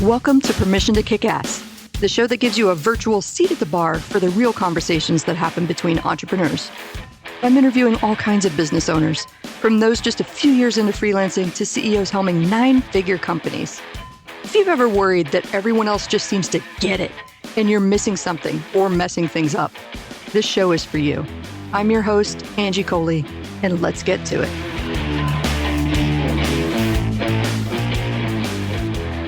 Welcome to Permission to Kick Ass, the show that gives you a virtual seat at the bar for the real conversations that happen between entrepreneurs. I'm interviewing all kinds of business owners, from those just a few years into freelancing to CEOs helming 9-figure companies. If you've ever worried that everyone else just seems to get it and you're missing something or messing things up, this show is for you. I'm your host, Angie Coley, and let's get to it.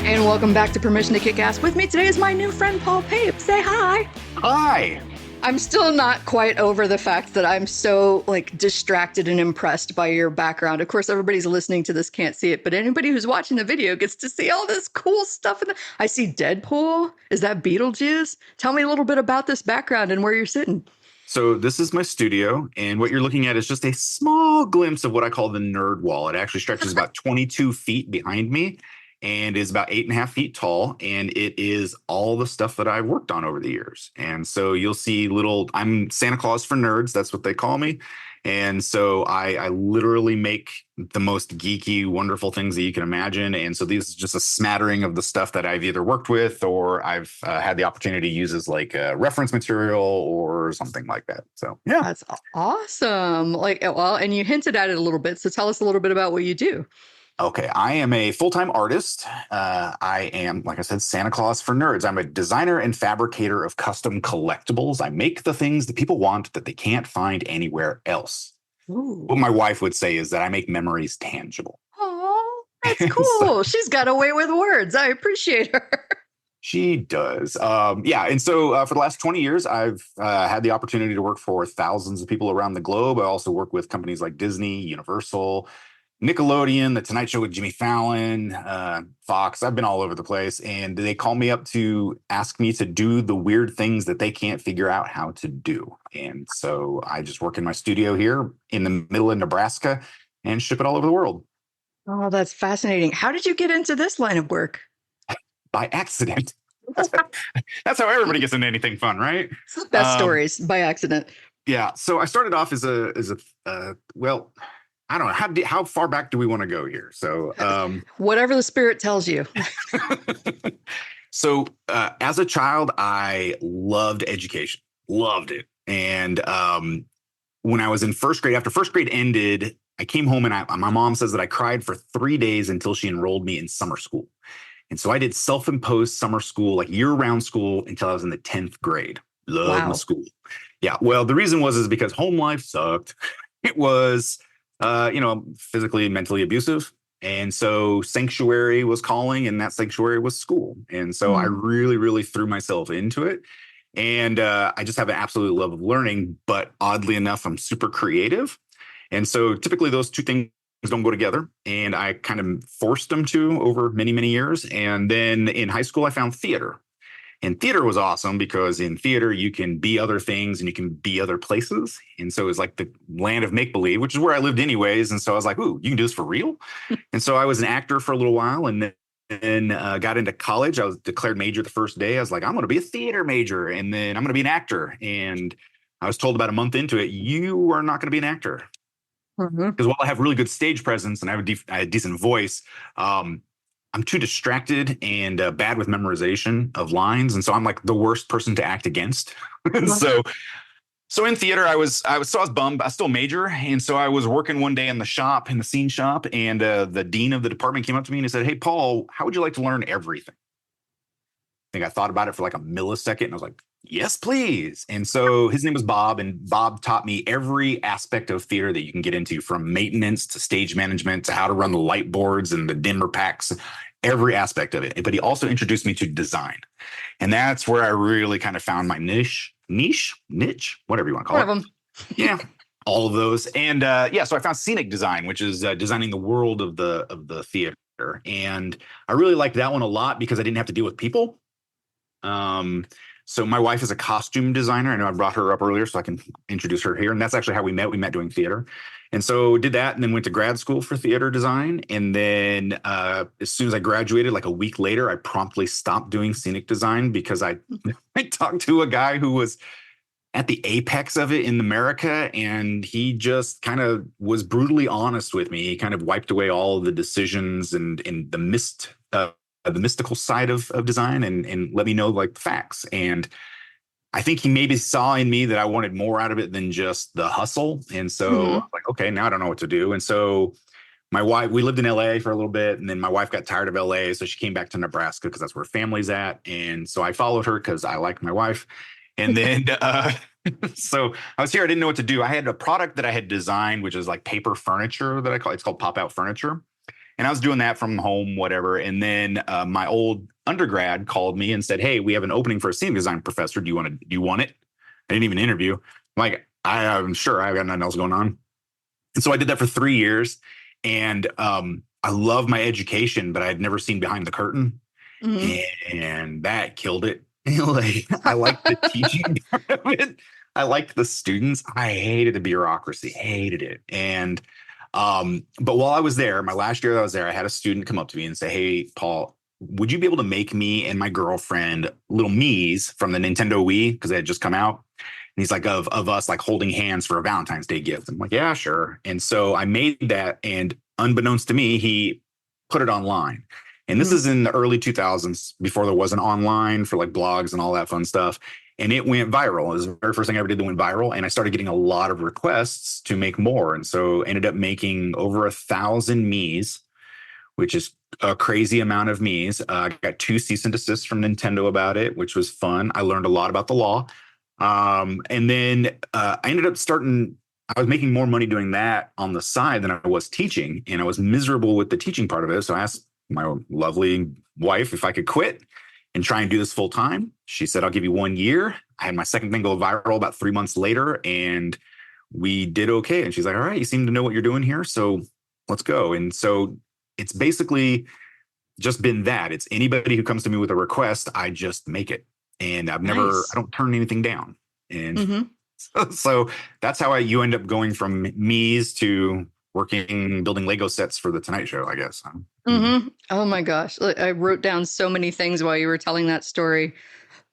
And welcome back to Permission to Kick Ass. With me today is my new friend, Paul Pape. Say hi. Hi. I'm still not quite over the fact that I'm so distracted and impressed by your background. Of course, everybody's listening to this can't see it, but anybody who's watching the video gets to see all this cool stuff. I see Deadpool. Is that Beetlejuice? Tell me a little bit about this background and where you're sitting. So this is my studio, and what you're looking at is just a small glimpse of what I call the nerd wall. It actually stretches about 22 feet behind me and is about 8.5 feet tall, and it is all the stuff that I've worked on over the years. And so you'll see I'm Santa Claus for nerds, that's what they call me. And so I literally make the most geeky, wonderful things that you can imagine. And so this is just a smattering of the stuff that I've either worked with or I've had the opportunity to use as reference material or something like that. So, yeah. That's awesome. And you hinted at it a little bit. So tell us a little bit about what you do. Okay, I am a full-time artist. I am, like I said, Santa Claus for nerds. I'm a designer and fabricator of custom collectibles. I make the things that people want that they can't find anywhere else. Ooh. What my wife would say is that I make memories tangible. Oh, that's cool. She's got away with words. I appreciate her. She does. And so for the last 20 years, I've had the opportunity to work for thousands of people around the globe. I also work with companies like Disney, Universal, Nickelodeon, The Tonight Show with Jimmy Fallon, Fox. I've been all over the place, and they call me up to ask me to do the weird things that they can't figure out how to do. And so I just work in my studio here in the middle of Nebraska and ship it all over the world. Oh, that's fascinating. How did you get into this line of work? By accident. That's how everybody gets into anything fun, right? Best stories by accident. Yeah. So I started off as I don't know. How far back do we want to go here? So whatever the spirit tells you. So as a child, I loved education, loved it. And when I was in first grade, after first grade ended, I came home and my mom says that I cried for 3 days until she enrolled me in summer school. And so I did self-imposed summer school, like year-round school, until I was in the 10th grade. Loved my school. Yeah. Well, the reason is because home life sucked. It was physically and mentally abusive. And so sanctuary was calling, and that sanctuary was school. And so I really, really threw myself into it. And I just have an absolute love of learning. But oddly enough, I'm super creative. And so typically those two things don't go together. And I kind of forced them to over many, many years. And then in high school, I found theater. And theater was awesome because in theater, you can be other things and you can be other places. And so it was like the land of make-believe, which is where I lived anyways. And so I was like, ooh, you can do this for real? And so I was an actor for a little while and then got into college. I was declared major the first day. I was like, I'm going to be a theater major and then I'm going to be an actor. And I was told about a month into it, you are not going to be an actor. Because while I have really good stage presence and I have a decent voice, I'm too distracted and bad with memorization of lines. And so I'm like the worst person to act against. So in theater, I was bummed. I still major. And so I was working one day in the scene shop. And the dean of the department came up to me and he said, hey, Paul, how would you like to learn everything? I think I thought about it for like a millisecond. And I was like, yes, please. And so his name was Bob. And Bob taught me every aspect of theater that you can get into, from maintenance to stage management to how to run the light boards and the dimmer packs, every aspect of it. But he also introduced me to design. And that's where I really kind of found my niche, whatever you want to call it. One of them. Yeah, all of those. And so I found scenic design, which is designing the world of the theater. And I really liked that one a lot because I didn't have to deal with people. So my wife is a costume designer. I know I brought her up earlier, so I can introduce her here. And that's actually how we met. We met doing theater. And so did that and then went to grad school for theater design. And then as soon as I graduated, like a week later, I promptly stopped doing scenic design because I talked to a guy who was at the apex of it in America. And he just kind of was brutally honest with me. He kind of wiped away all of the decisions and the missed the mystical side of design and let me know like the facts. And I think he maybe saw in me that I wanted more out of it than just the hustle. And so Hmm. I'm like, okay, now I don't know what to do. And so my wife, we lived in LA for a little bit, and then my wife got tired of LA. So she came back to Nebraska because that's where family's at. And so I followed her because I like my wife. And then, so I was here. I didn't know what to do. I had a product that I had designed, which is like paper furniture that I call it's called pop out furniture. And I was doing that from home, whatever. And then my old undergrad called me and said, "Hey, we have an opening for a scene design professor. Do you want it?" I didn't even interview. I'm like, I'm sure I've got nothing else going on. And so I did that for 3 years. And I love my education, but I had never seen behind the curtain. Hmm. And that killed it. Like, I like the teaching part of it. I liked the students. I hated the bureaucracy, hated it. And but while I was there, my last year that I was there, I had a student come up to me and say, "Hey, Paul, would you be able to make me and my girlfriend little me's from the Nintendo Wii?" Because they had just come out. And he's like, of us like holding hands for a Valentine's Day gift. I'm like, yeah, sure. And so I made that, and unbeknownst to me, he put it online. And this Hmm. is in the early 2000s, before there wasn't online for like blogs and all that fun stuff. And it went viral. It was the very first thing I ever did that went viral. And I started getting a lot of requests to make more. And so ended up making over 1,000 me's, which is a crazy amount of me's. I got 2 cease and desists from Nintendo about it, which was fun. I learned a lot about the law. And then I ended up I was making more money doing that on the side than I was teaching. And I was miserable with the teaching part of it. So I asked my lovely wife if I could quit and try and do this full time. She said, "I'll give you 1 year." I had my second thing go viral about 3 months later, and we did okay. And she's like, "All right, you seem to know what you're doing here. So let's go." And so it's basically just been that. It's anybody who comes to me with a request, I just make it. And I Nice. don't turn anything down. And Hmm. so that's how you end up going from me's to working, building Lego sets for the Tonight Show, I guess. Hmm. Oh my gosh. I wrote down so many things while you were telling that story.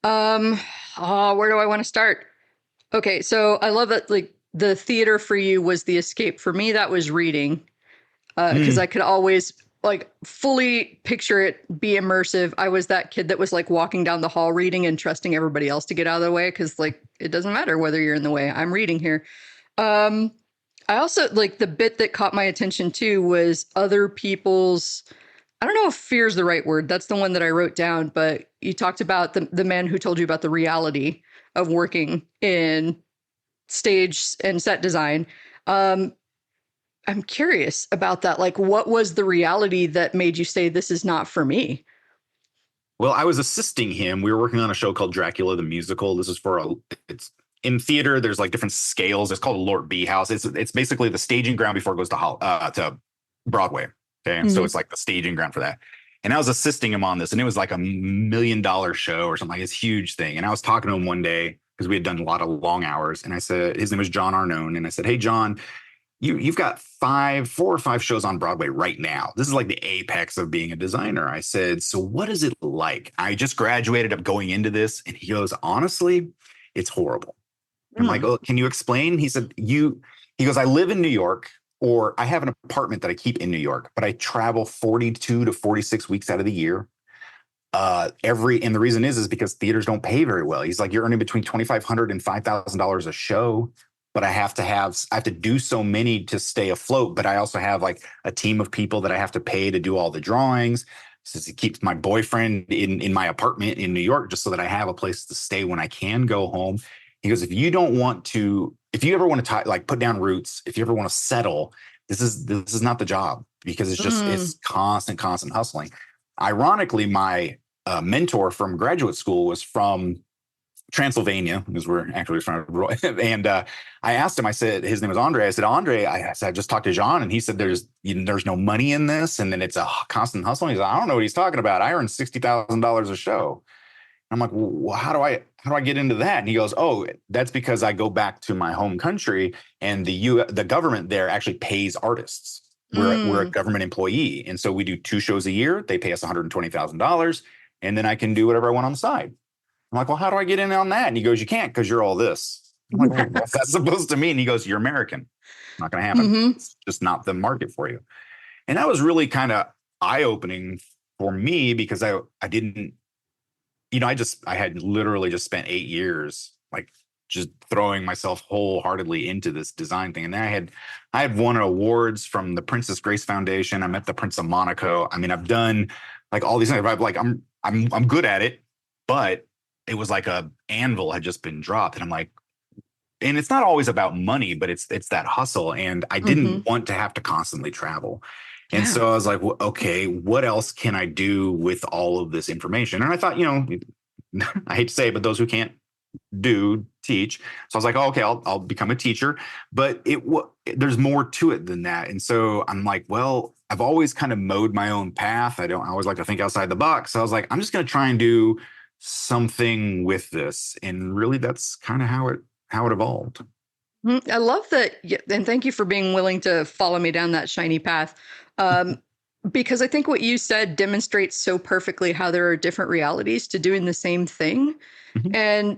Um, oh, where do I want to start? Okay, so I love that like the theater for you was the escape. For me, that was reading. Because Mm. I could always like fully picture it, be immersive. I was that kid that was like walking down the hall reading and trusting everybody else to get out of the way because like it doesn't matter whether you're in the way. I'm reading here. Um, I also like the bit that caught my attention too was other people's. I don't know if fear is the right word. That's the one that I wrote down. But you talked about the man who told you about the reality of working in stage and set design. Um, I'm curious about that. Like, what was the reality that made you say this is not for me? Well, I was assisting him. We were working on a show called Dracula the Musical. This is it's in theater. There's like different scales. It's called a Lord B House. It's basically the staging ground before it goes to Broadway. Okay, so Hmm. it's like the staging ground for that. And I was assisting him on this, and it was like $1 million show or something, like this huge thing. And I was talking to him one day because we had done a lot of long hours, and I said his name was John Arnone, and I said, "Hey, John, you've got 4 or 5 shows on Broadway right now. This is like the apex of being a designer." I said, "So what is it like?" I just graduated up going into this. And he goes, "Honestly, it's horrible." I'm like, Mm. "Oh, can you explain?" He goes, "I live in New York, or I have an apartment that I keep in New York, but I travel 42 to 46 weeks out of the year. And the reason is because theaters don't pay very well." He's like, "You're earning between $2,500 and $5,000 a show, but I have to do so many to stay afloat. But I also have like a team of people that I have to pay to do all the drawings." Says he keeps my boyfriend in my apartment in New York just so that I have a place to stay when I can go home. He goes, if you ever want to like put down roots, if you ever want to settle, this is not the job, because Mm. it's constant hustling. Ironically, my mentor from graduate school was from Transylvania, because we're actually from and I asked him, I said, his name was Andre. I said, "Andre," I said, "I just talked to Jean, and he said there's no money in this, and then it's a constant hustle." He's like, "I don't know what he's talking about. I earn $60,000 a show." I'm like, "Well, how do I get into that?" And he goes, "Oh, that's because I go back to my home country, and the government there actually pays artists. We're a Mm. government employee, and so we do 2 shows a year. They pay us $120,000, and then I can do whatever I want on the side." I'm like, "Well, how do I get in on that?" And he goes, "You can't, because you're all this." I'm like, "Well, what's that supposed to mean?" He goes, "You're American. Not going to happen. Hmm. It's just not the market for you." And that was really kind of eye opening for me, because I didn't, I had literally just spent 8 years like just throwing myself wholeheartedly into this design thing. And then I had won awards from the Princess Grace Foundation. I met the Prince of Monaco. I mean, I've done like all these things. I'm good at it, but it was like a anvil had just been dropped. And I'm like, and it's not always about money, but it's that hustle. And I didn't want to have to constantly travel. And Yeah. so I was like, well, okay, what else can I do with all of this information? And I thought, I hate to say it, but those who can't teach. So I was like, oh, okay, I'll become a teacher. But there's more to it than that. And so I'm like, well, I've always kind of mowed my own path. I always like to think outside the box. So I was like, I'm just going to try and do something with this. And really, that's kind of how it evolved. I love that. And thank you for being willing to follow me down that shiny path. Because I think what you said demonstrates so perfectly how there are different realities to doing the same thing. Mhm. And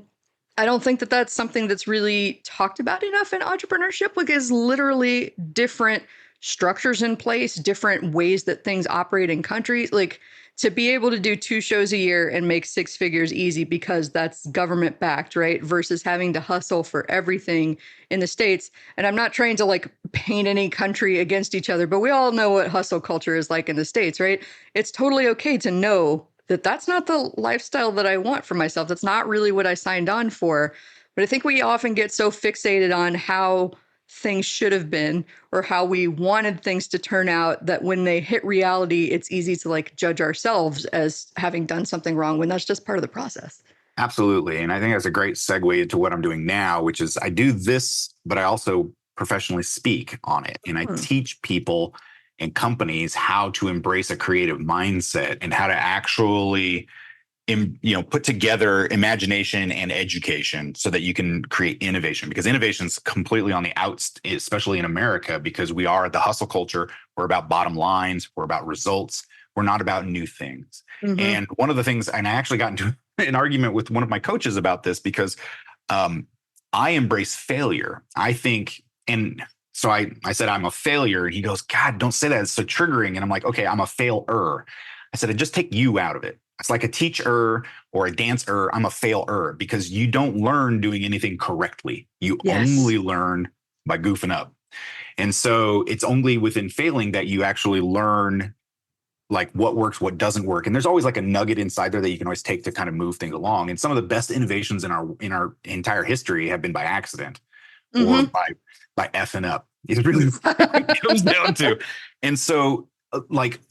I don't think that that's something that's really talked about enough in entrepreneurship. Like, is literally different structures in place, different ways that things operate in countries. Like, to be able to do 2 shows a year and make 6 figures easy because that's government backed, right? Versus having to hustle for everything in the States. And I'm not trying to like paint any country against each other, but we all know what hustle culture is like in the States, right? It's totally okay to know that that's not the lifestyle that I want for myself. That's not really what I signed on for. But I think we often get so fixated on how things should have been or how we wanted things to turn out that when they hit reality, it's easy to like judge ourselves as having done something wrong when that's just part of the process. Absolutely. And I think that's a great segue into what I'm doing now, which is I do this, but I also professionally speak on it. And I teach people and companies how to embrace a creative mindset and how to actually put together imagination and education so that you can create innovation, because innovation is completely on the outs, especially in America, because we are the hustle culture. We're about bottom lines. We're about results. We're not about new things. And one of the things, and I actually got into an argument with one of my coaches about this because I embrace failure. I think, and so I said, I'm a failure. And he goes, God, don't say that. It's so triggering. And I'm like, okay, I'm a failer. I said, I just take you out of it. It's like a teacher or a dancer. I'm a failer because you don't learn doing anything correctly. You only learn by goofing up. And so it's only within failing that you actually learn like what works, what doesn't work. And there's always like a nugget inside there that you can always take to kind of move things along. And some of the best innovations in our entire history have been by accident or by effing up. It's really what it comes down to. And so like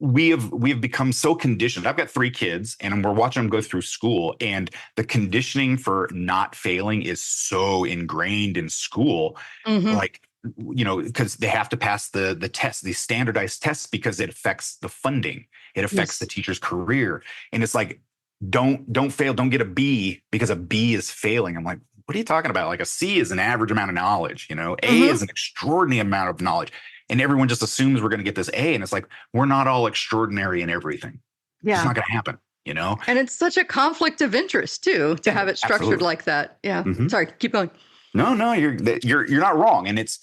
we have become so conditioned. I've got 3 kids and we're watching them go through school, and the conditioning for not failing is so ingrained in school. Like, because they have to pass the tests, these standardized tests, because it affects the funding. It affects the teacher's career. And it's like, don't fail. Don't get a B because a B is failing. I'm like, what are you talking about? Like a C is an average amount of knowledge, A is an extraordinary amount of knowledge. And everyone just assumes we're going to get this A. And it's like, we're not all extraordinary in everything. It's not going to happen, And it's such a conflict of interest too, to have it structured like that. Yeah. Sorry, keep going. No, you're not wrong. And it's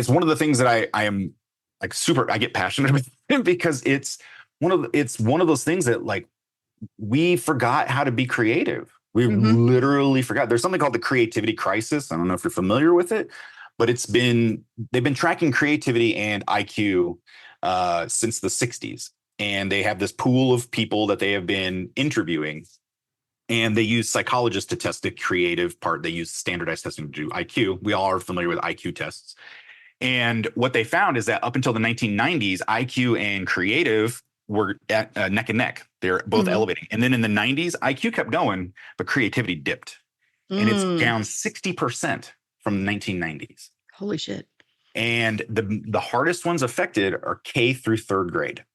one of the things that I am like I get passionate about because it's one of those things that like we forgot how to be creative. We literally forgot. There's something called the creativity crisis. I don't know if you're familiar with it, but they've been tracking creativity and IQ since the 60s. And they have this pool of people that they have been interviewing, and they use psychologists to test the creative part. They use standardized testing to do IQ. We all are familiar with IQ tests. And what they found is that up until the 1990s, IQ and creative were at neck and neck. They're both elevating. And then in the 90s, IQ kept going, but creativity dipped. And it's down 60% from the 1990s. Holy shit. And the hardest ones affected are K through 3rd grade.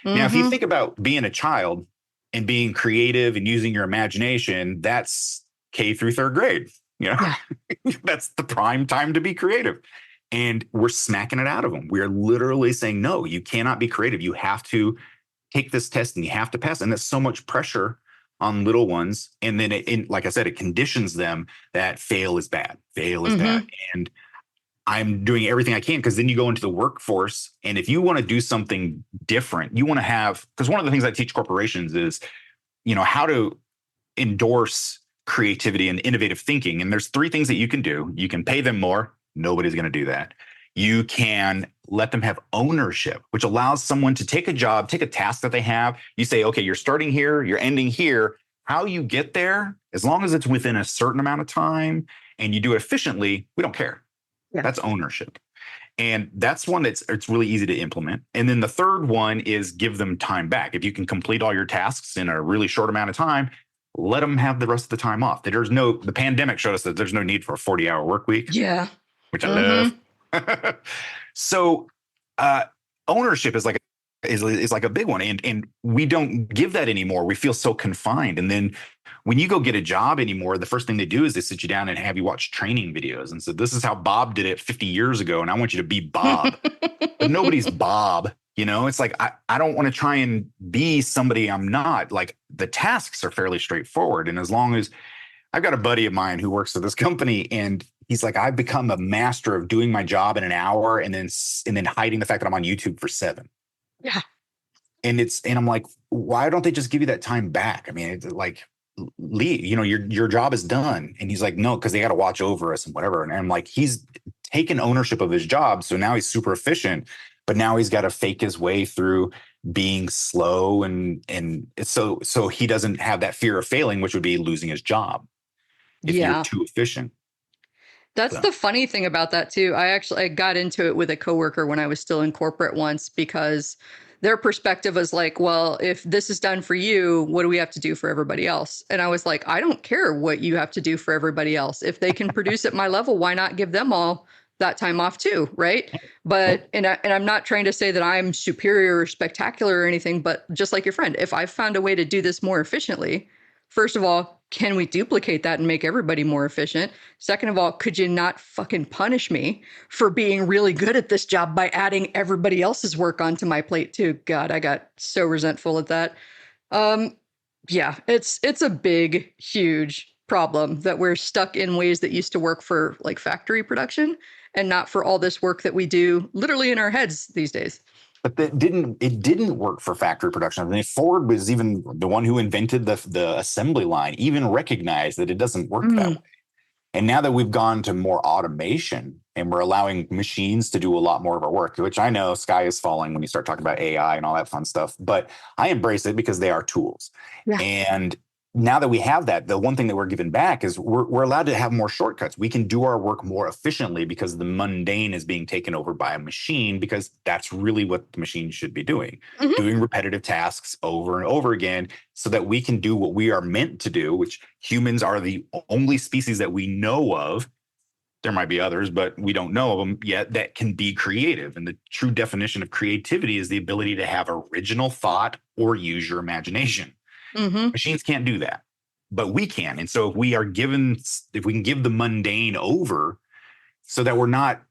Now, if you think about being a child and being creative and using your imagination, that's K through 3rd grade. That's the prime time to be creative. And we're smacking it out of them. We're literally saying, no, you cannot be creative. You have to take this test and you have to pass. And there's so much pressure on little ones. And then like I said, it conditions them that fail is bad. Fail is bad. And I'm doing everything I can, because then you go into the workforce. And if you want to do something different, you want to have, because one of the things I teach corporations is, how to endorse creativity and innovative thinking. And there's three things that you can do. You can pay them more. Nobody's going to do that. You can let them have ownership, which allows someone to take a job, take a task that they have. You say, okay, you're starting here, you're ending here. How you get there, as long as it's within a certain amount of time and you do it efficiently, we don't care. Yeah. That's ownership. And that's one it's really easy to implement. And then the third one is give them time back. If you can complete all your tasks in a really short amount of time, let them have the rest of the time off. The pandemic showed us that there's no need for a 40-hour work week. Yeah. Which I love. So ownership is like a big one. And we don't give that anymore. We feel so confined. And then when you go get a job anymore, the first thing they do is they sit you down and have you watch training videos. And so this is how Bob did it 50 years ago. And I want you to be Bob. But nobody's Bob. It's like, I don't want to try and be somebody I'm not. Like, the tasks are fairly straightforward. And as long as I've got a buddy of mine who works at this company, and he's like, I've become a master of doing my job in an hour and then hiding the fact that I'm on YouTube for 7. Yeah. And I'm like, why don't they just give you that time back? I mean, it's like, leave, your job is done. And he's like, no, because they got to watch over us and whatever. And I'm like, he's taken ownership of his job. So now he's super efficient, but now he's got to fake his way through being slow. And so he doesn't have that fear of failing, which would be losing his job if you're too efficient. That's the funny thing about that too. I got into it with a coworker when I was still in corporate once, because their perspective was like, well, if this is done for you, what do we have to do for everybody else? And I was like, I don't care what you have to do for everybody else. If they can produce at my level, why not give them all that time off too, right? But and I'm not trying to say that I'm superior or spectacular or anything, but just like your friend, if I found a way to do this more efficiently, first of all, can we duplicate that and make everybody more efficient? Second of all, could you not fucking punish me for being really good at this job by adding everybody else's work onto my plate too? God, I got so resentful at that. Yeah, it's a big, huge problem that we're stuck in ways that used to work for like factory production and not for all this work that we do literally in our heads these days. But it didn't work for factory production. I mean, Ford was even the one who invented the assembly line, even recognized that it doesn't work that way. And now that we've gone to more automation and we're allowing machines to do a lot more of our work, which I know sky is falling when you start talking about AI and all that fun stuff, but I embrace it because they are tools. Yeah. And now that we have that, the one thing that we're giving back is we're allowed to have more shortcuts. We can do our work more efficiently because the mundane is being taken over by a machine, because that's really what the machine should be doing, doing repetitive tasks over and over again, so that we can do what we are meant to do, which humans are the only species that we know of. There might be others, but we don't know of them yet, that can be creative. And the true definition of creativity is the ability to have original thought or use your imagination. Machines can't do that, but we can. And so if we can give the mundane over, so that we're not,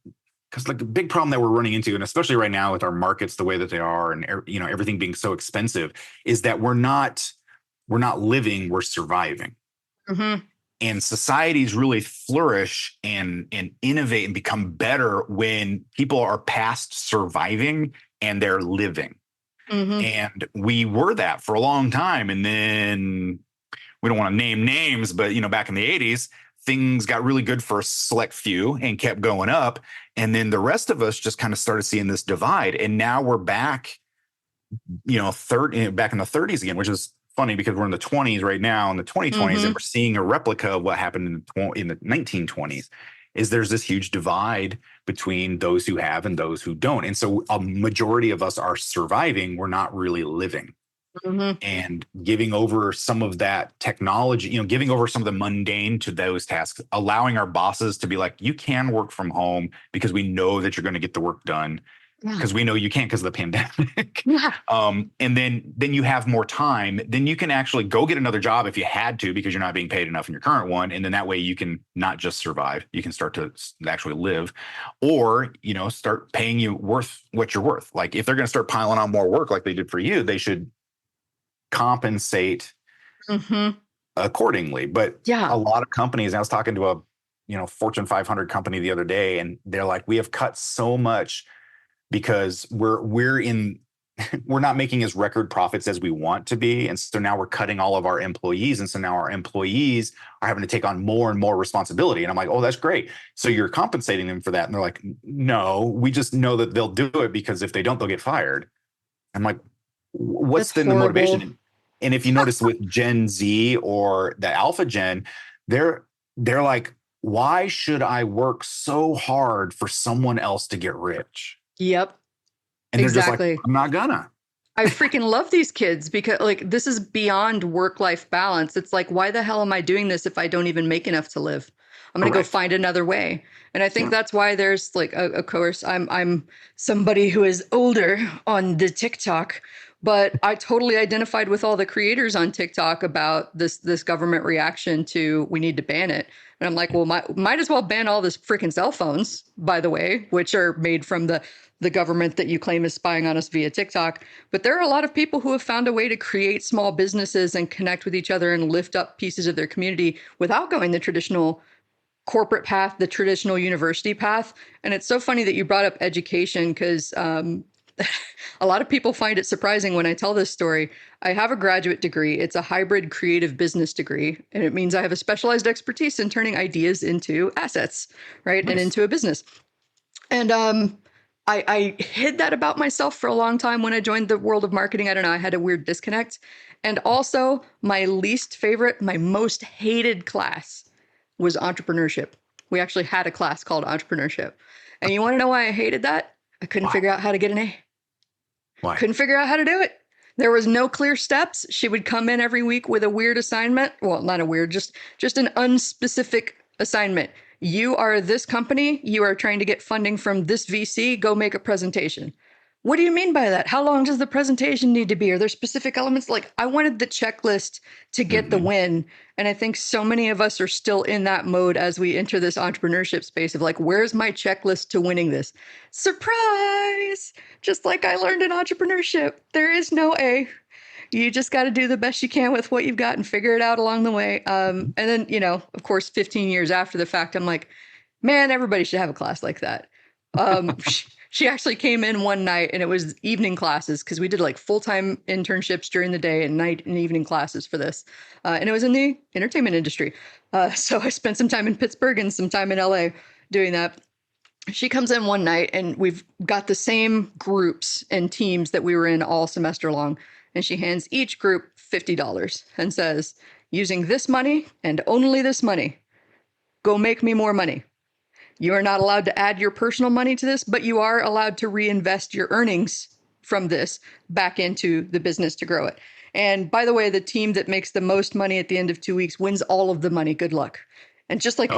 because like the big problem that we're running into, and especially right now with our markets the way that they are, and everything being so expensive, is that we're not living, we're surviving. And societies really flourish and innovate and become better when people are past surviving and they're living. And we were that for a long time. And then we don't want to name names, but back in the 80s, things got really good for a select few and kept going up. And then the rest of us just kind of started seeing this divide. And now we're back, back in the 30s again, which is funny because we're in the 20s right now, in the 2020s, and we're seeing a replica of what happened in the 1920s. Is there's this huge divide between those who have and those who don't. And so a majority of us are surviving. We're not really living. And giving over some of that technology, giving over some of the mundane to those tasks, allowing our bosses to be like, you can work from home because we know that you're going to get the work done. Because we know you can't because of the pandemic. And then you have more time. Then you can actually go get another job if you had to, because you're not being paid enough in your current one. And then that way you can not just survive, you can start to actually live, or, start paying you worth what you're worth. Like if they're going to start piling on more work like they did for you, they should compensate accordingly. But a lot of companies, I was talking to Fortune 500 company the other day, and they're like, we have cut so much because we're not making as record profits as we want to be. And so now we're cutting all of our employees. And so now our employees are having to take on more and more responsibility. And I'm like, oh, that's great. So you're compensating them for that. And they're like, no, we just know that they'll do it because if they don't, they'll get fired. I'm like, what's That's then the horrible. motivation? And if you notice with Gen Z or the Alpha Gen, they're like, why should I work so hard for someone else to get rich? Yep. And they're just like, Exactly. I'm not gonna. I freaking love these kids because like this is beyond work-life balance. It's like, why the hell am I doing this if I don't even make enough to live? I'm gonna go Correct. find another way. And I think Yeah. that's why there's like, of course, I'm somebody who is older on the TikTok, but I totally identified with all the creators on TikTok about this government reaction to we need to ban it. And I'm like, well, might as well ban all this freaking cell phones, by the way, which are made from the government that you claim is spying on us via TikTok. But there are a lot of people who have found a way to create small businesses and connect with each other and lift up pieces of their community without going the traditional corporate path, the traditional university path. And it's so funny that you brought up education because a lot of people find it surprising when I tell this story. I have a graduate degree. It's a hybrid creative business degree. And it means I have a specialized expertise in turning ideas into assets, right? Nice. And into a business. And I hid that about myself for a long time when I joined the world of marketing. I don't know, I had a weird disconnect. And also, my least favorite, my most hated class was entrepreneurship. We actually had a class called entrepreneurship. And you want to know why I hated that? I couldn't figure out how to get an A. Why? Couldn't figure out how to do it. There was no clear steps. She would come in every week with a weird assignment. Well, not a weird, just an unspecific assignment. You are this company. You are trying to get funding from this VC. Go make a presentation. What do you mean by that? How long does the presentation need to be? Are there specific elements? Like, I wanted the checklist to get the win. And I think so many of us are still in that mode as we enter this entrepreneurship space of like, where's my checklist to winning this? Surprise! Just like I learned in entrepreneurship, there is no A. You just got to do the best you can with what you've got and figure it out along the way. And then, of course, 15 years after the fact, I'm like, man, everybody should have a class like that. She actually came in one night and it was evening classes because we did like full-time internships during the day and night and evening classes for this. And it was in the entertainment industry. So I spent some time in Pittsburgh and some time in LA doing that. She comes in one night and we've got the same groups and teams that we were in all semester long. And she hands each group $50 and says, using this money and only this money, go make me more money. You are not allowed to add your personal money to this, but you are allowed to reinvest your earnings from this back into the business to grow it. And by the way, the team that makes the most money at the end of 2 weeks wins all of the money. Good luck. And just like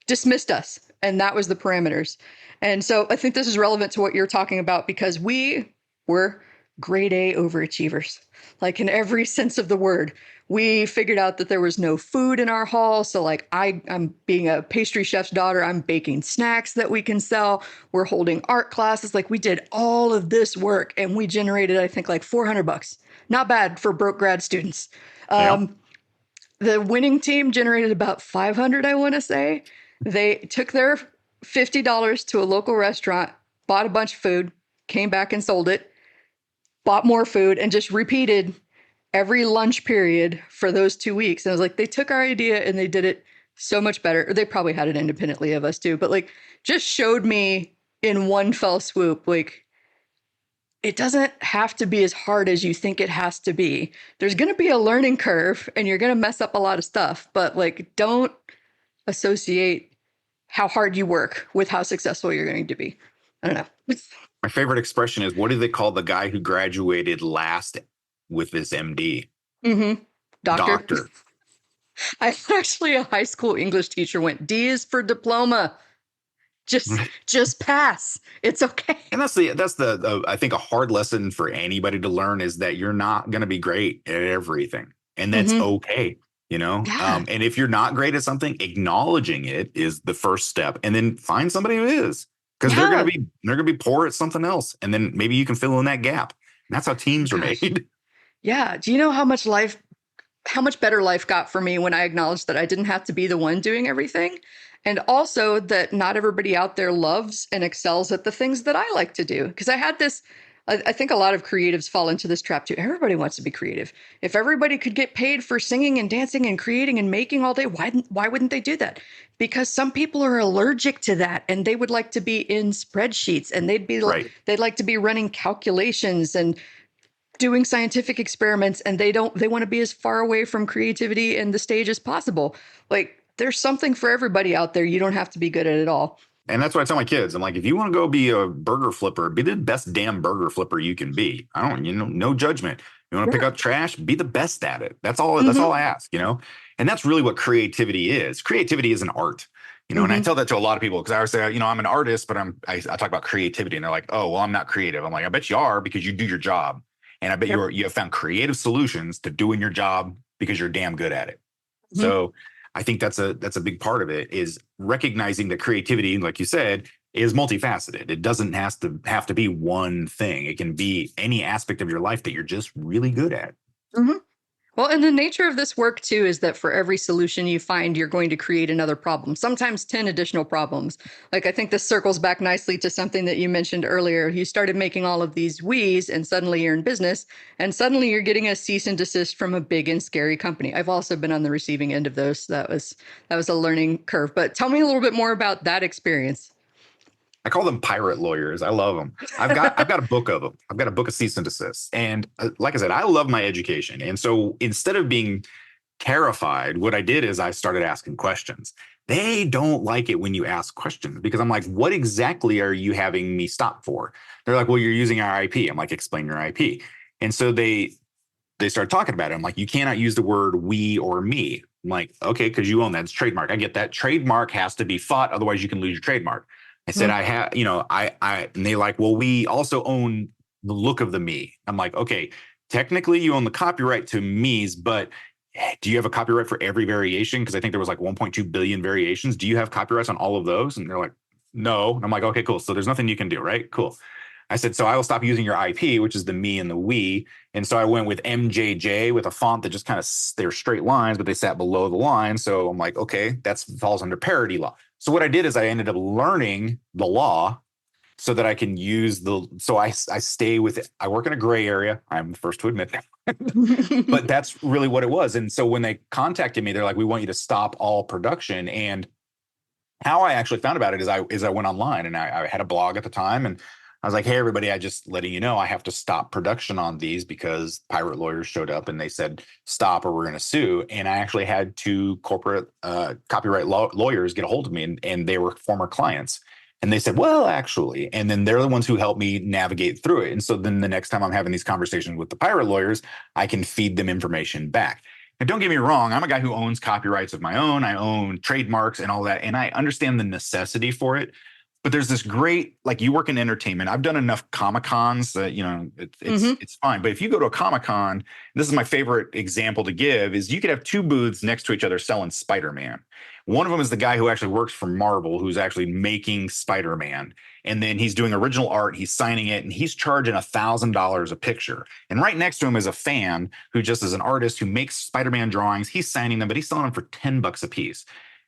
dismissed us. And that was the parameters. And so I think this is relevant to what you're talking about because we were grade A overachievers, like in every sense of the word. We figured out that there was no food in our hall. So like I'm being a pastry chef's daughter, I'm baking snacks that we can sell. We're holding art classes. Like we did all of this work and we generated, I think like $400. Not bad for broke grad students. The winning team generated about 500, I want to say. They took their $50 to a local restaurant, bought a bunch of food, came back and sold it, bought more food, and just repeated every lunch period for those 2 weeks. And I was like, they took our idea and they did it so much better. Or they probably had it independently of us too, but like just showed me in one fell swoop, like it doesn't have to be as hard as you think it has to be. There's going to be a learning curve and you're going to mess up a lot of stuff, but like don't associate how hard you work with how successful you're going to be. I don't know. My favorite expression is, what do they call the guy who graduated last with his MD? Doctor. I actually, a high school English teacher went, D is for diploma. Just pass. It's okay. And that's the I think a hard lesson for anybody to learn is that you're not going to be great at everything, and that's okay. Yeah. And if you're not great at something, acknowledging it is the first step, and then find somebody who is, because they're gonna be poor at something else, and then maybe you can fill in that gap. And that's how teams are made. Yeah. Do you know how much better life got for me when I acknowledged that I didn't have to be the one doing everything? And also that not everybody out there loves and excels at the things that I like to do. Because I had this, I think a lot of creatives fall into this trap too. Everybody wants to be creative. If everybody could get paid for singing and dancing and creating and making all day, why wouldn't they do that? Because some people are allergic to that and they would like to be in spreadsheets and Right. they'd like to be running calculations and doing scientific experiments, and they want to be as far away from creativity and the stage as possible. Like there's something for everybody out there. You don't have to be good at it all. And that's what I tell my kids. I'm like, if you want to go be a burger flipper, be the best damn burger flipper you can be. I don't, no judgment. You want to pick up trash, be the best at it. That's all. That's all I ask, And that's really what creativity is. Creativity is an art, And I tell that to a lot of people because I always say, I'm an artist, but I talk about creativity, and they're like, oh, well, I'm not creative. I'm like, I bet you are because you do your job, and I bet you have found creative solutions to doing your job because you're damn good at it. So I think that's a big part of it, is recognizing that creativity, like you said, is multifaceted. It doesn't have to be one thing. It can be any aspect of your life that you're just really good at. Well, and the nature of this work too is that for every solution you find, you're going to create another problem, sometimes 10 additional problems. Like I think this circles back nicely to something that you mentioned earlier. You started making all of these Wiis and suddenly you're in business and suddenly you're getting a cease and desist from a big and scary company. I've also been on the receiving end of those. So that was a learning curve. But tell me a little bit more about that experience. I call them pirate lawyers. I love them. I've got a book of them. I've got a book of cease and desist. And like I said, I love my education. And so instead of being terrified, what I did is I started asking questions. They don't like it when you ask questions because I'm like, what exactly are you having me stop for? They're like, well, you're using our IP. I'm like, explain your IP. And so they start talking about it. I'm like, you cannot use the word we or me. I'm like, okay, because you own that. It's trademark. I get that. Trademark has to be fought. Otherwise, you can lose your trademark. I said, I have, and they like, well, we also own the look of the me. I'm like, okay, technically you own the copyright to me's, but do you have a copyright for every variation? Because I think there was like 1.2 billion variations. Do you have copyrights on all of those? And they're like, no. And I'm like, okay, cool. So there's nothing you can do, right? Cool. I said, so I will stop using your IP, which is the me and the we. And so I went with MJJ with a font that just kind of, they're straight lines, but they sat below the line. So I'm like, okay, that falls under parody law. So what I did is I ended up learning the law so that I can use I stay with it. I work in a gray area. I'm the first to admit that, but that's really what it was. And so when they contacted me, they're like, we want you to stop all production. And how I actually found about it is I went online and I had a blog at the time, and I was like, hey, everybody, I just letting you know, I have to stop production on these because pirate lawyers showed up and they said, stop or we're going to sue. And I actually had two corporate copyright lawyers get a hold of me, and they were former clients. And they said, well, actually, and then they're the ones who helped me navigate through it. And so then the next time I'm having these conversations with the pirate lawyers, I can feed them information back. And don't get me wrong, I'm a guy who owns copyrights of my own. I own trademarks and all that. And I understand the necessity for it. But there's this great, like, you work in entertainment. I've done enough Comic-Cons that, it's fine. But if you go to a Comic-Con, this is my favorite example to give, is you could have two booths next to each other selling Spider-Man. One of them is the guy who actually works for Marvel, who's actually making Spider-Man. And then he's doing original art, he's signing it, and he's charging $1,000 a picture. And right next to him is a fan who just is an artist who makes Spider-Man drawings. He's signing them, but he's selling them for $10 a piece.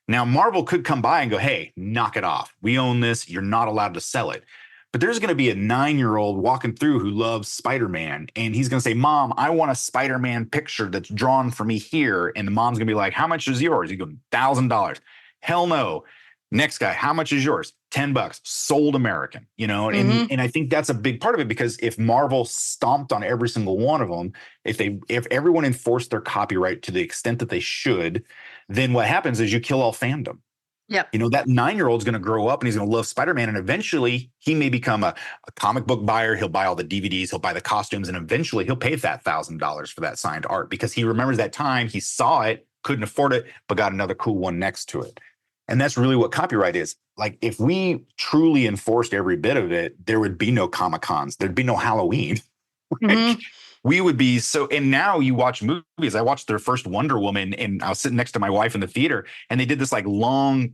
Now, Marvel could come by and go, hey, knock it off. We own this. You're not allowed to sell it. But there's going to be a 9-year-old walking through who loves Spider-Man. And he's going to say, Mom, I want a Spider-Man picture that's drawn for me here. And the mom's going to be like, how much is yours? You go, $1,000. Hell no. Next guy, how much is yours? $10. Sold American, and I think that's a big part of it, because if Marvel stomped on every single one of them, if everyone enforced their copyright to the extent that they should, then what happens is you kill all fandom. Yep. That 9-year-old's going to grow up and he's going to love Spider-Man. And eventually he may become a comic book buyer. He'll buy all the DVDs, he'll buy the costumes, and eventually he'll pay that $1,000 for that signed art because he remembers that time he saw it, couldn't afford it, but got another cool one next to it. And that's really what copyright is. Like, if we truly enforced every bit of it, there would be no Comic-Cons. There'd be no Halloween. We would be so, and now you watch movies. I watched their first Wonder Woman and I was sitting next to my wife in the theater, and they did this like long,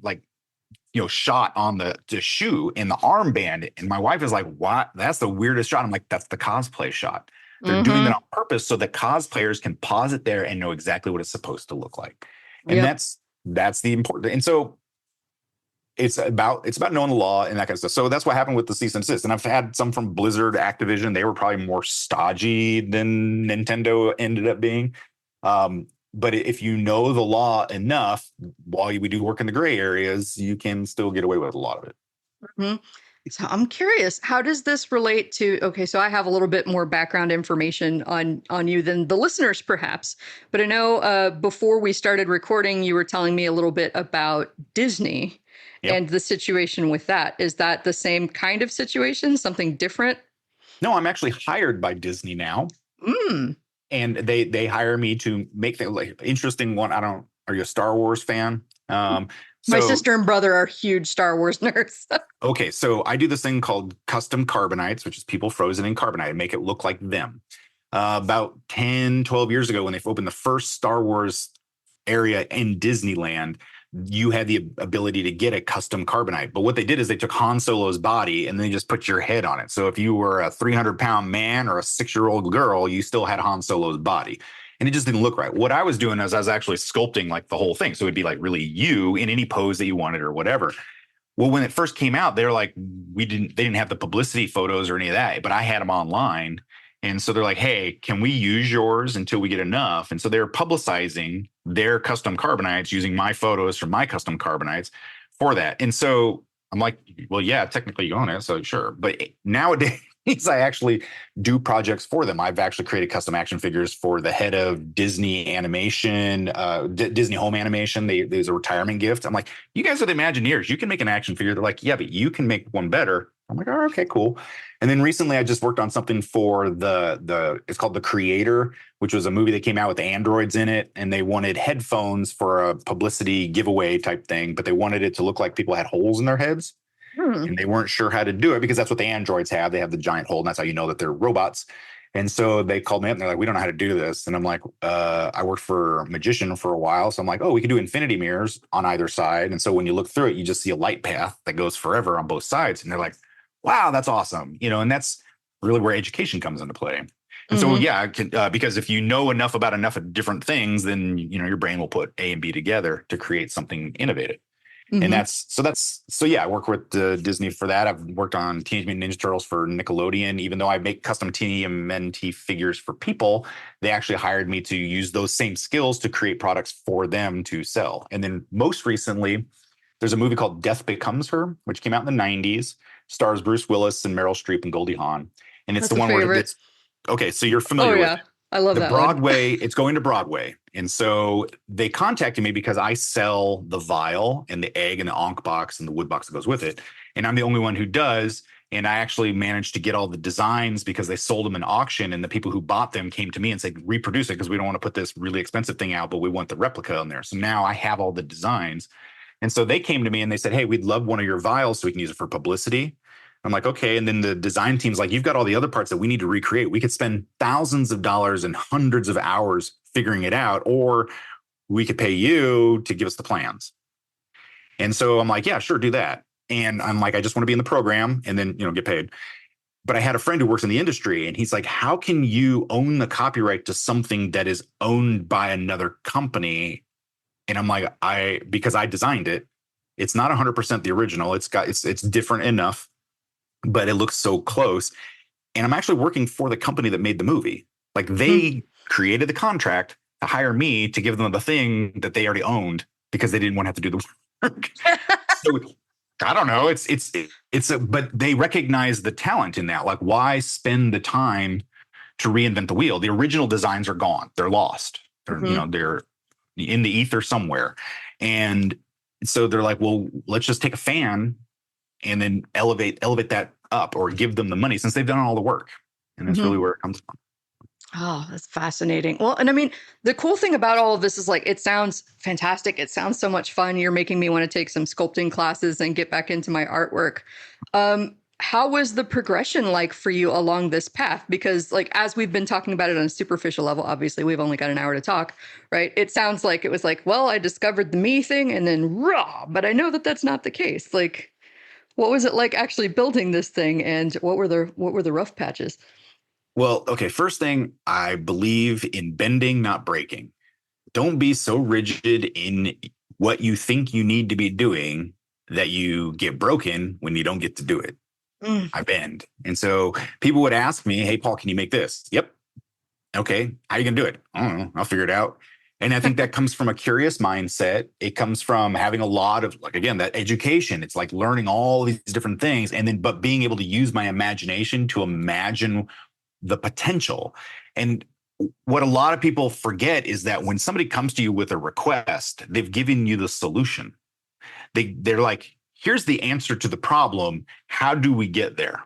shot on the shoe and the armband. And my wife is like, what? That's the weirdest shot. I'm like, that's the cosplay shot. They're doing that on purpose so that cosplayers can pause it there and know exactly what it's supposed to look like. And that's the important. And so it's about knowing the law and that kind of stuff. So that's what happened with the cease and desist. And I've had some from Blizzard, Activision. They were probably more stodgy than Nintendo ended up being. But if you know the law enough, while we do work in the gray areas, you can still get away with a lot of it. Mm-hmm. So I'm curious, how does this relate to, okay, so I have a little bit more background information on you than the listeners perhaps, but I know before we started recording, you were telling me a little bit about Disney Yep. and the situation with that. Is that the same kind of situation, something different? No, I'm actually hired by Disney now. Mm. And they hire me to make things like interesting one. Are you a Star Wars fan? My So sister and brother are huge Star Wars nerds. okay, so I do this thing called custom carbonites, which is people frozen in carbonite and make it look like them. About 10, 12 years ago, when they opened the first Star Wars area in Disneyland, you had the ability to get a custom carbonite. But what they did is they took Han Solo's body and they just put your head on it. So if you were a 300-pound man or a 6-year-old girl, you still had Han Solo's body. And it just didn't look right. What I was doing is I was actually sculpting like the whole thing. So it'd be like really you in any pose that you wanted or whatever. Well, when it first came out, they're like, they didn't have the publicity photos or any of that, but I had them online. And so they're like, hey, can we use yours until we get enough? And so they're publicizing their custom carbonites using my photos from my custom carbonites for that. And so I'm like, well, yeah, technically you own it. So sure. But nowadays, I actually do projects for them. I've actually created custom action figures for the head of Disney animation, Disney home animation. There's a retirement gift. I'm like, you guys are the Imagineers. You can make an action figure. They're like, yeah, but you can make one better. I'm like, oh, okay, cool. And then recently I just worked on something for it's called The Creator, which was a movie that came out with androids in it. And they wanted headphones for a publicity giveaway type thing, but they wanted it to look like people had holes in their heads. And they weren't sure how to do it because that's what the androids have. They have the giant hole, and that's how you know that they're robots. And so they called me up and they're like, we don't know how to do this. And I'm like, I worked for a magician for a while. So I'm like, oh, we could do infinity mirrors on either side. And so when you look through it, you just see a light path that goes forever on both sides. And they're like, wow, that's awesome. And that's really where education comes into play. And so, yeah, because if you know enough about enough of different things, then, your brain will put A and B together to create something innovative. And I work with Disney for that. I've worked on Teenage Mutant Ninja Turtles for Nickelodeon. Even though I make custom TMNT figures for people, they actually hired me to use those same skills to create products for them to sell. And then most recently, there's a movie called Death Becomes Her, which came out in the 90s, stars Bruce Willis and Meryl Streep and Goldie Hawn. And it's the one where it's okay. So you're familiar with it. I love that Broadway. It's going to Broadway. And so they contacted me because I sell the vial and the egg and the Ankh box and the wood box that goes with it. And I'm the only one who does. And I actually managed to get all the designs because they sold them in auction. And the people who bought them came to me and said, reproduce it because we don't want to put this really expensive thing out, but we want the replica in there. So now I have all the designs. And so they came to me and they said, hey, we'd love one of your vials so we can use it for publicity. I'm like, okay. And then the design team's like, you've got all the other parts that we need to recreate. We could spend thousands of dollars and hundreds of hours figuring it out, or we could pay you to give us the plans. And so I'm like, yeah, sure, do that. And I'm like, I just want to be in the program and then, get paid. But I had a friend who works in the industry and he's like, how can you own the copyright to something that is owned by another company? And I'm like, because I designed it, it's not 100% the original. It's different enough, but it looks so close. And I'm actually working for the company that made the movie. Like they created the contract to hire me to give them the thing that they already owned because they didn't want to have to do the work. So I don't know. But they recognize the talent in that. Like, why spend the time to reinvent the wheel? The original designs are gone. They're lost. They're, they're in the ether somewhere. And so they're like, well, let's just take a fan and then elevate that up or give them the money since they've done all the work. And that's really where it comes from. Oh, that's fascinating. Well, and I mean, the cool thing about all of this is like, it sounds fantastic. It sounds so much fun. You're making me want to take some sculpting classes and get back into my artwork. How was the progression like for you along this path? Because like, as we've been talking about it on a superficial level, obviously we've only got an hour to talk, right? It sounds like it was like, well, I discovered the me thing and then raw, but I know that that's not the case. Like, what was it like actually building this thing, and what were the rough patches? Well, okay, first thing, I believe in bending, not breaking. Don't be so rigid in what you think you need to be doing that you get broken when you don't get to do it. Mm. I bend. And so people would ask me, hey, Paul, can you make this? Yep. Okay. How are you going to do it? I don't know. I'll figure it out. And I think that comes from a curious mindset. It comes from having a lot of, like, again, that education. It's like learning all these different things. And then, but being able to use my imagination to imagine the potential. And what a lot of people forget is that when somebody comes to you with a request, they've given you the solution. They're like, here's the answer to the problem. How do we get there?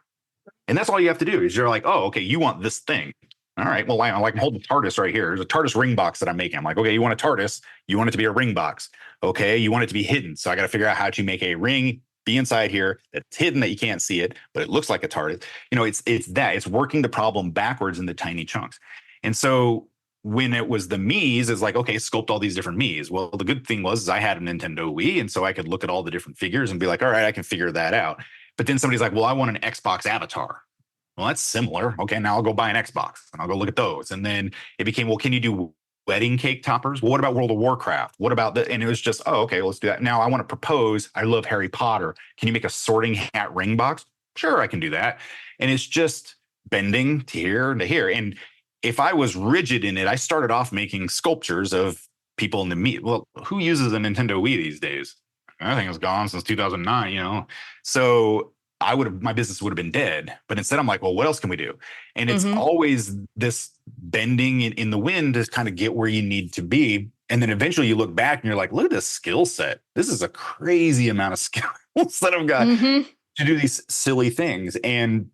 And that's all you have to do is you're like, oh, okay, you want this thing. All right, well, I like hold the TARDIS right here. There's a TARDIS ring box that I'm making. I'm like, okay, you want a TARDIS? You want it to be a ring box. Okay, you want it to be hidden. So I got to figure out how to make a ring be inside here that's hidden, that you can't see it, but it looks like a TARDIS. You know, it's working the problem backwards into tiny chunks. And so when it was the Mii's, it's like, okay, sculpt all these different Mii's. Well, the good thing was I had a Nintendo Wii, and so I could look at all the different figures and be like, all right, I can figure that out. But then somebody's like, well, I want an Xbox avatar. Well, that's similar. Okay, now I'll go buy an Xbox and I'll go look at those. And then it became, well, can you do wedding cake toppers? Well, what about World of Warcraft? What about that? And it was just, oh, okay, let's do that. Now I want to propose. I love Harry Potter. Can you make a sorting hat ring box? Sure, I can do that. And it's just bending to here and to here. And if I was rigid in it, I started off making sculptures of people in the meat. Well, who uses a Nintendo Wii these days? I think it's gone since 2009, you know? So my business would have been dead. But instead I'm like, well, what else can we do? And it's always this bending in the wind to kind of get where you need to be. And then eventually you look back and you're like, look at this skill set. This is a crazy amount of skills that I've got to do these silly things. And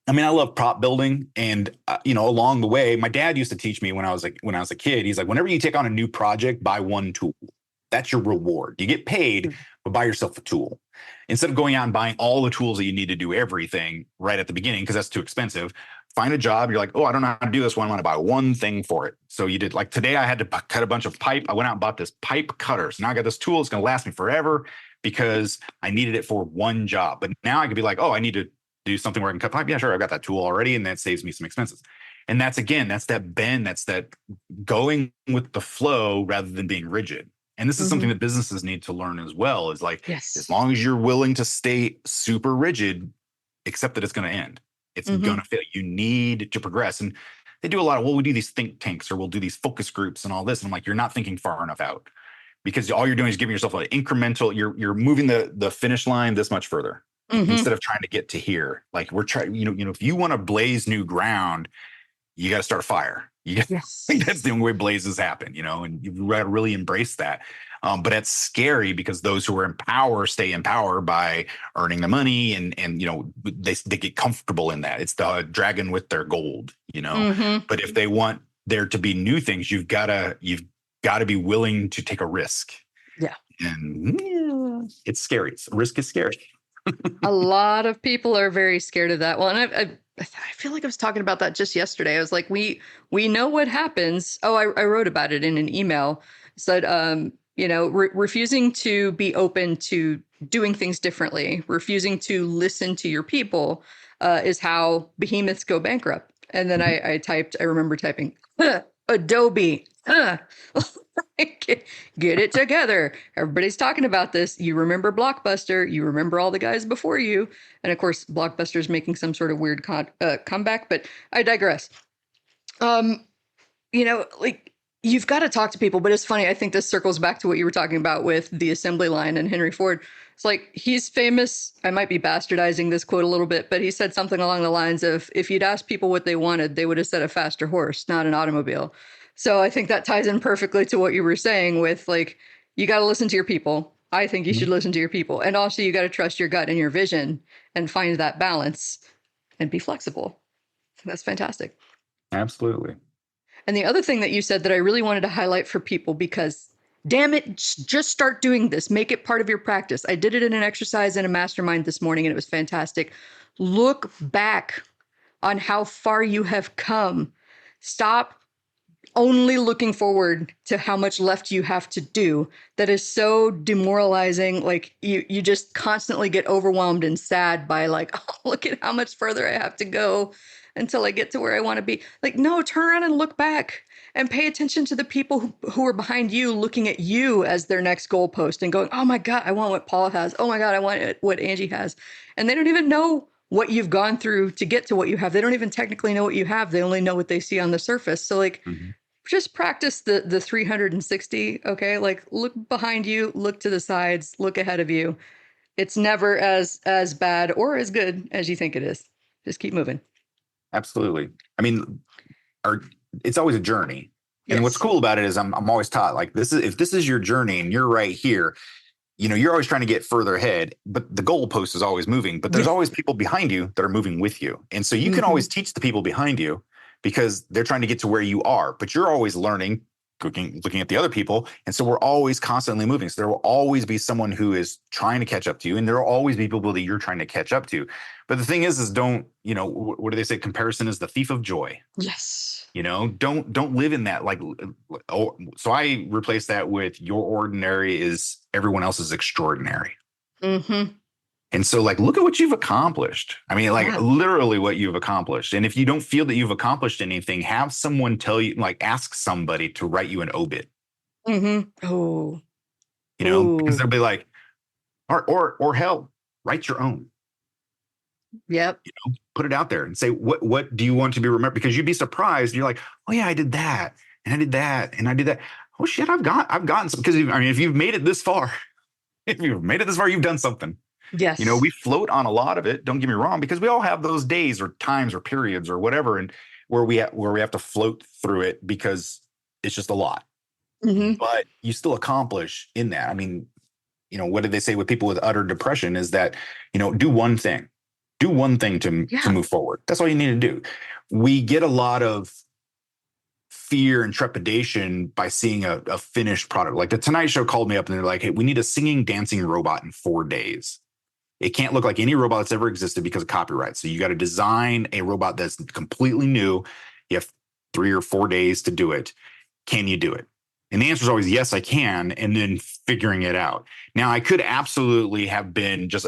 I mean, I love prop building, and you know, along the way, my dad used to teach me when I was a kid. He's like, whenever you take on a new project, buy one tool. That's your reward. You get paid, but buy yourself a tool instead of going out and buying all the tools that you need to do everything right at the beginning because that's too expensive. Find a job. You're like, oh, I don't know how to do this one. I want to buy one thing for it. So you did, like today, I had to cut a bunch of pipe. I went out and bought this pipe cutter. So now I got this tool. It's going to last me forever because I needed it for one job. But now I could be like, oh, I need to do something where I can cut pipe. Yeah, sure. I've got that tool already. And that saves me some expenses. And that's that bend. That's that going with the flow rather than being rigid. And this is something that businesses need to learn as well, is like, as long as you're willing to stay super rigid, accept that it's going to end. It's going to fail. You need to progress. And they do a lot of, well, we do these think tanks or we'll do these focus groups and all this. And I'm like, you're not thinking far enough out because all you're doing is giving yourself an incremental, you're moving the finish line this much further instead of trying to get to here. Like we're trying, you know, if you want to blaze new ground, you got to start a fire. I think that's the only way blazes happen, you know, and you've got to really embrace that. But that's scary because those who are in power stay in power by earning the money and you know, they get comfortable in that. It's the dragon with their gold, you know, but if they want there to be new things, you've got to be willing to take a risk. Yeah. And it's scary. Risk is scary. A lot of people are very scared of that. Well, and I feel like I was talking about that just yesterday. I was like, we know what happens. Oh, I wrote about it in an email. Said, you know, refusing to be open to doing things differently, refusing to listen to your people is how behemoths go bankrupt. And then I remember typing, Adobe, get it together. Everybody's talking about this. You remember Blockbuster. You remember all the guys before you. And of course, Blockbuster's making some sort of weird comeback, but I digress. You know, like, you've got to talk to people, but it's funny. I think this circles back to what you were talking about with the assembly line and Henry Ford. It's like, he's famous. I might be bastardizing this quote a little bit, but he said something along the lines of, if you'd asked people what they wanted, they would have said a faster horse, not an automobile. So I think that ties in perfectly to what you were saying with, like, you got to listen to your people. I think you should listen to your people. And also you got to trust your gut and your vision and find that balance and be flexible. That's fantastic. Absolutely. And the other thing that you said that I really wanted to highlight for people, because damn it, just start doing this. Make it part of your practice. I did it in an exercise in a mastermind this morning, and it was fantastic. Look back on how far you have come. Stop only looking forward to how much left you have to do. That is so demoralizing. Like, you just constantly get overwhelmed and sad by, like, oh, look at how much further I have to go. until I get to where I want to be. Like, no, turn around and look back and pay attention to the people who are behind you, looking at you as their next goalpost and going, oh my God, I want what Paul has. Oh my God, I want what Angie has. And they don't even know what you've gone through to get to what you have. They don't even technically know what you have. They only know what they see on the surface. So like, just practice the 360. Okay. Like look behind you, look to the sides, look ahead of you. It's never as bad or as good as you think it is. Just keep moving. Absolutely. I mean, it's always a journey. And what's Yes. cool about it is I'm always taught like if this is your journey and you're right here, you're always trying to get further ahead, but the goalpost is always moving, but there's always people behind you that are moving with you. And so you can always teach the people behind you because they're trying to get to where you are, but you're always learning, looking at the other people. And so we're always constantly moving. So there will always be someone who is trying to catch up to you. And there will always be people that you're trying to catch up to. But the thing is don't, what do they say? Comparison is the thief of joy. Yes. Don't live in that so I replace that with your ordinary is everyone else's extraordinary. And so look at what you've accomplished. I mean, literally what you've accomplished. And if you don't feel that you've accomplished anything, have someone tell you, ask somebody to write you an obit. Oh, because they'll be like, or hell, write your own. Yep. Put it out there and say, what do you want to be remembered? Because you'd be surprised. You're like, oh yeah, I did that. And I did that. And I did that. Oh shit, I've gotten some, because if you've made it this far, you've done something. Yes. We float on a lot of it. Don't get me wrong, because we all have those days or times or periods or whatever, and where we have to float through it because it's just a lot. But you still accomplish in that. I mean, what did they say with people with utter depression is that, do one thing. Do one thing to move forward. That's all you need to do. We get a lot of fear and trepidation by seeing a finished product. Like the Tonight Show called me up and they're like, hey, we need a singing, dancing robot in 4 days. It can't look like any robot that's ever existed because of copyright. So you got to design a robot that's completely new. You have 3 or 4 days to do it. Can you do it? And the answer is always yes, I can. And then figuring it out. Now, I could absolutely have been just,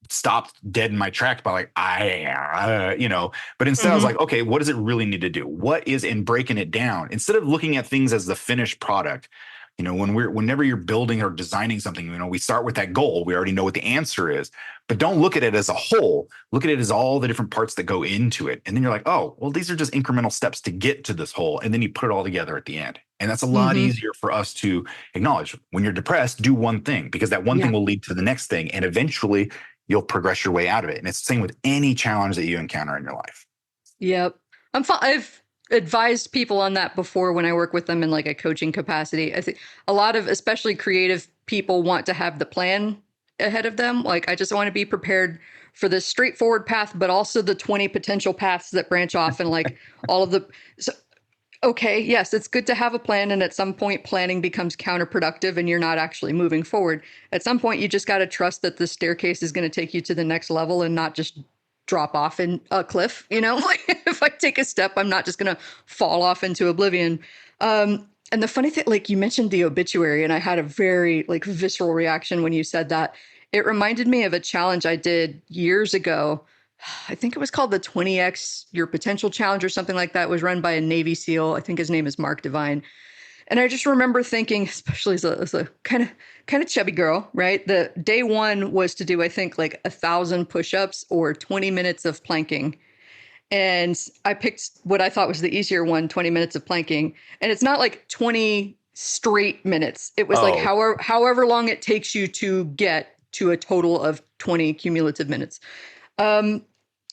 stopped dead in my tracks by but instead I was like, okay, what does it really need to do? What is in breaking it down? Instead of looking at things as the finished product, whenever you're building or designing something, we start with that goal. We already know what the answer is, but don't look at it as a whole. Look at it as all the different parts that go into it. And then you're like, oh, well, these are just incremental steps to get to this whole. And then you put it all together at the end. And that's a lot easier for us to acknowledge. When you're depressed, do one thing, because that one thing will lead to the next thing. And eventually you'll progress your way out of it. And it's the same with any challenge that you encounter in your life. Yep. I've advised people on that before when I work with them in a coaching capacity. I think a lot of, especially creative people, want to have the plan ahead of them. I just want to be prepared for this straightforward path, but also the 20 potential paths that branch off and all of the. So, okay, yes, it's good to have a plan. And at some point, planning becomes counterproductive and you're not actually moving forward. At some point, you just got to trust that the staircase is going to take you to the next level and not just drop off in a cliff. If I take a step, I'm not just going to fall off into oblivion. And the funny thing, you mentioned the obituary, and I had a very visceral reaction when you said that. It reminded me of a challenge I did years ago. I think it was called the 20X Your Potential Challenge or something like that. It was run by a Navy SEAL. I think his name is Mark Devine. And I just remember thinking, especially as a kind of chubby girl, right? The day one was to do, I think, 1,000 push-ups or 20 minutes of planking. And I picked what I thought was the easier one, 20 minutes of planking. And it's not 20 straight minutes. It was however long it takes you to get to a total of 20 cumulative minutes.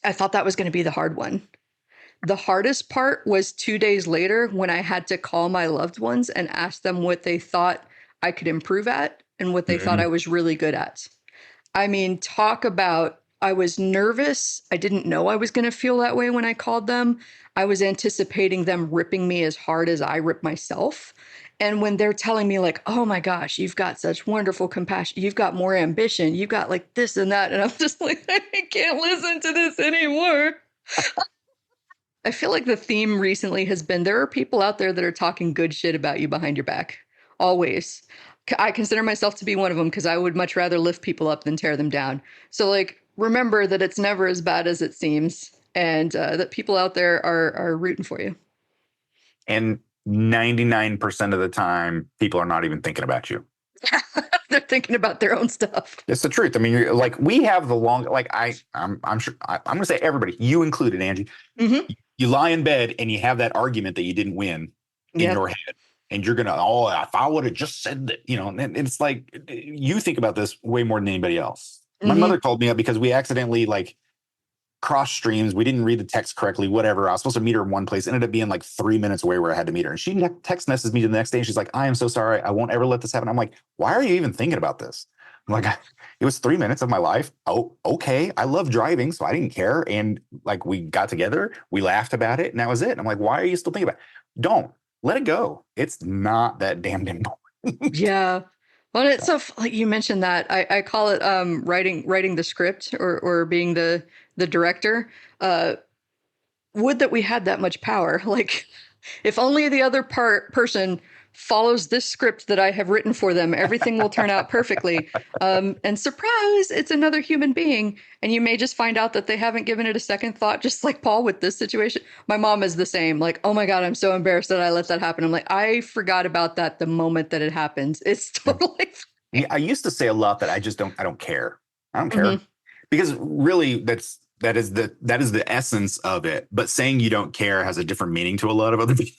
I thought that was going to be the hard one. The hardest part was 2 days later when I had to call my loved ones and ask them what they thought I could improve at and what they thought I was really good at. I mean, talk about, I was nervous. I didn't know I was going to feel that way when I called them. I was anticipating them ripping me as hard as I rip myself. And when they're telling me oh my gosh, you've got such wonderful compassion, you've got more ambition, you've got this and that. And I'm just I can't listen to this anymore. I feel like the theme recently has been, there are people out there that are talking good shit about you behind your back. Always. I consider myself to be one of them because I would much rather lift people up than tear them down. So remember that it's never as bad as it seems. and that people out there are rooting for you. And 99% of the time, people are not even thinking about you. They're thinking about their own stuff. It's the truth. I mean, like we have the long, like I'm sure I'm going to say everybody, you included, Angie. Mm-hmm. You lie in bed and you have that argument that you didn't win in your head, and you're gonna, oh, if I would have just said that, and it's like you think about this way more than anybody else. My Mm-hmm. mother called me up because we accidentally like cross streams. We didn't read the text correctly, whatever. I was supposed to meet her in one place, ended up being like 3 minutes away where I had to meet her. And she text messaged me the next day and she's like, I am so sorry. I won't ever let this happen. I'm like, why are you even thinking about this? I'm like, it was 3 minutes of my life. Oh, okay. I love driving, so I didn't care. And like we got together, we laughed about it, and that was it. I'm like, why are you still thinking about it? Don't let it go. It's not that damn important. Yeah. Well, it's so like you mentioned that I call it writing the script or being the director. Would that we had that much power. Like if only the other person follows this script that I have written for them, everything will turn out perfectly. And surprise, it's another human being. And you may just find out that they haven't given it a second thought, just like Paul with this situation. My mom is the same. Like, oh my God, I'm so embarrassed that I let that happen. I'm like, I forgot about that the moment that it happens. It's totally Yeah, I used to say a lot that I don't care. I don't care. Mm-hmm. Because really that is the essence of it. But saying you don't care has a different meaning to a lot of other people.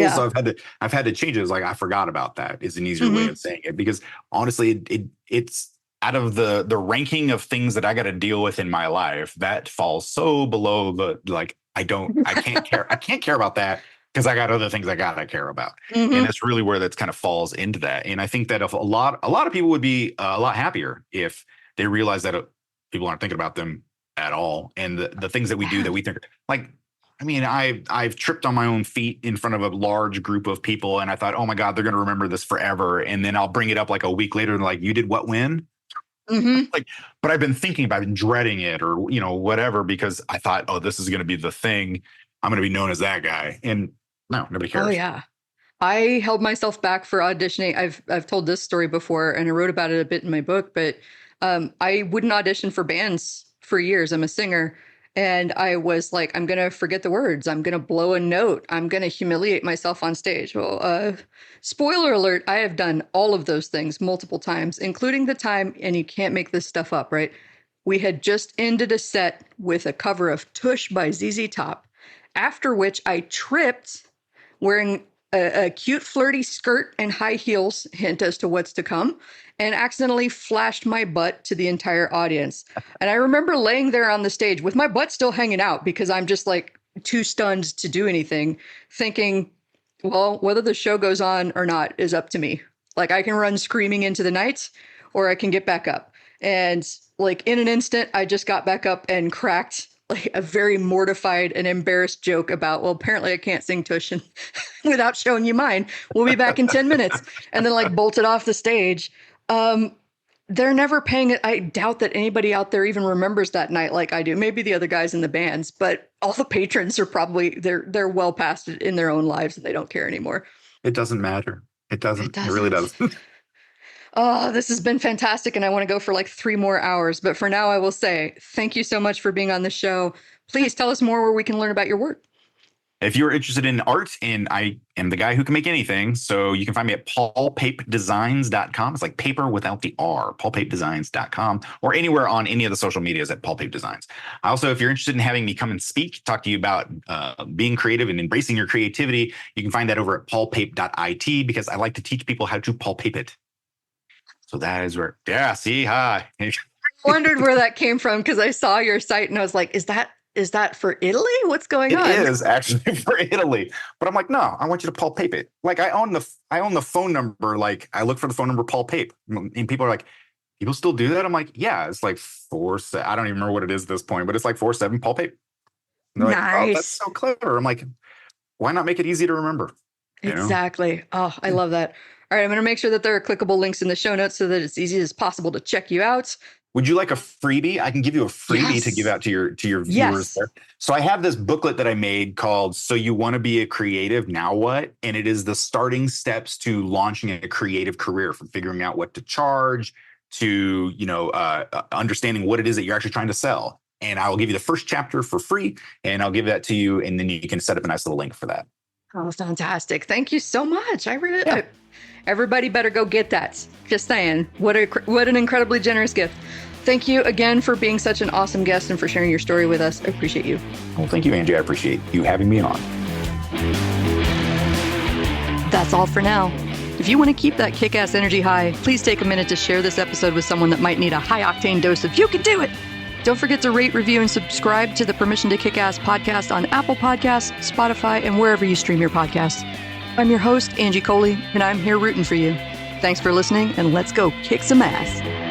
Yeah. So I've had to change it. It's like I forgot about that is an easier way Mm-hmm. of saying it, because honestly it's out of the ranking of things that I got to deal with in my life, that falls so below the, like, I can't care. I can't care about that because I got other things I gotta care about. Mm-hmm. And that's really where that kind of falls into that. And I think that if a lot of people would be a lot happier if they realize that people aren't thinking about them at all. And the things that we do that we think, like, I mean, I've tripped on my own feet in front of a large group of people, and I thought, oh my God, they're going to remember this forever. And then I'll bring it up like a week later and like, you did what when? Mm-hmm. Like, but I've been thinking about it and dreading it, or whatever, because I thought, oh, this is going to be the thing. I'm going to be known as that guy. And no, nobody cares. Oh yeah. I held myself back for auditioning. I've told this story before, and I wrote about it a bit in my book. But I wouldn't audition for bands for years. I'm a singer, and I was like, I'm gonna forget the words. I'm gonna blow a note. I'm gonna humiliate myself on stage. Well, spoiler alert: I have done all of those things multiple times, including the time. And you can't make this stuff up, right? We had just ended a set with a cover of Tush by ZZ Top, after which I tripped wearing a cute flirty skirt and high heels, hint as to what's to come, and accidentally flashed my butt to the entire audience. And I remember laying there on the stage with my butt still hanging out because I'm just like too stunned to do anything, thinking, well, whether the show goes on or not is up to me. Like I can run screaming into the night or I can get back up. And like in an instant, I just got back up and cracked like a very mortified and embarrassed joke about, well, apparently I can't sing Tush and without showing you mine. We'll be back in 10 minutes. And then like bolted off the stage. They're never paying it. I doubt that anybody out there even remembers that night like I do. Maybe the other guys in the bands, but all the patrons are probably, they're well past it in their own lives and they don't care anymore. It doesn't matter. It doesn't. It really doesn't. Oh, this has been fantastic, and I want to go for like 3 more hours. But for now, I will say thank you so much for being on the show. Please tell us more where we can learn about your work. If you're interested in art, and I am the guy who can make anything, so you can find me at paulpapedesigns.com. It's like paper without the R, paulpapedesigns.com, or anywhere on any of the social medias at Paul Pape Designs. Also, if you're interested in having me come and speak, talk to you about being creative and embracing your creativity, you can find that over at paulpape.it, because I like to teach people how to Paul Pape it. So that is where, yeah, see, hi. I wondered where that came from because I saw your site and I was like, is that for Italy? What's going on? It is actually for Italy. But I'm like, no, I want you to Paul Pape it. Like I own the phone number. Like I look for the phone number Paul Pape. And people are like, people still do that? I'm like, yeah, it's like 47. I don't even remember what it is at this point, but it's like 47 Paul Pape. And they're nice. like, oh, that's so clever. I'm like, why not make it easy to remember? Exactly. Oh, I love that. All right, I'm going to make sure that there are clickable links in the show notes so that it's easy as possible to check you out. Would you like a freebie? I can give you a freebie to give out to your viewers. Yes. There. So I have this booklet that I made called "So You Want to Be a Creative, Now What?" And it is the starting steps to launching a creative career, from figuring out what to charge to understanding what it is that you're actually trying to sell. and I will give you the first chapter for free, and I'll give that to you, and then you can set up a nice little link for that. Oh, fantastic. Thank you so much. Everybody better go get that. Just saying. What an incredibly generous gift. Thank you again for being such an awesome guest and for sharing your story with us. I appreciate you. Well, thank you, Angie. I appreciate you having me on. That's all for now. If you want to keep that kick-ass energy high, please take a minute to share this episode with someone that might need a high-octane dose of "you can do it." Don't forget to rate, review, and subscribe to the Permission to Kick-Ass podcast on Apple Podcasts, Spotify, and wherever you stream your podcasts. I'm your host, Angie Coley, and I'm here rooting for you. Thanks for listening, and let's go kick some ass.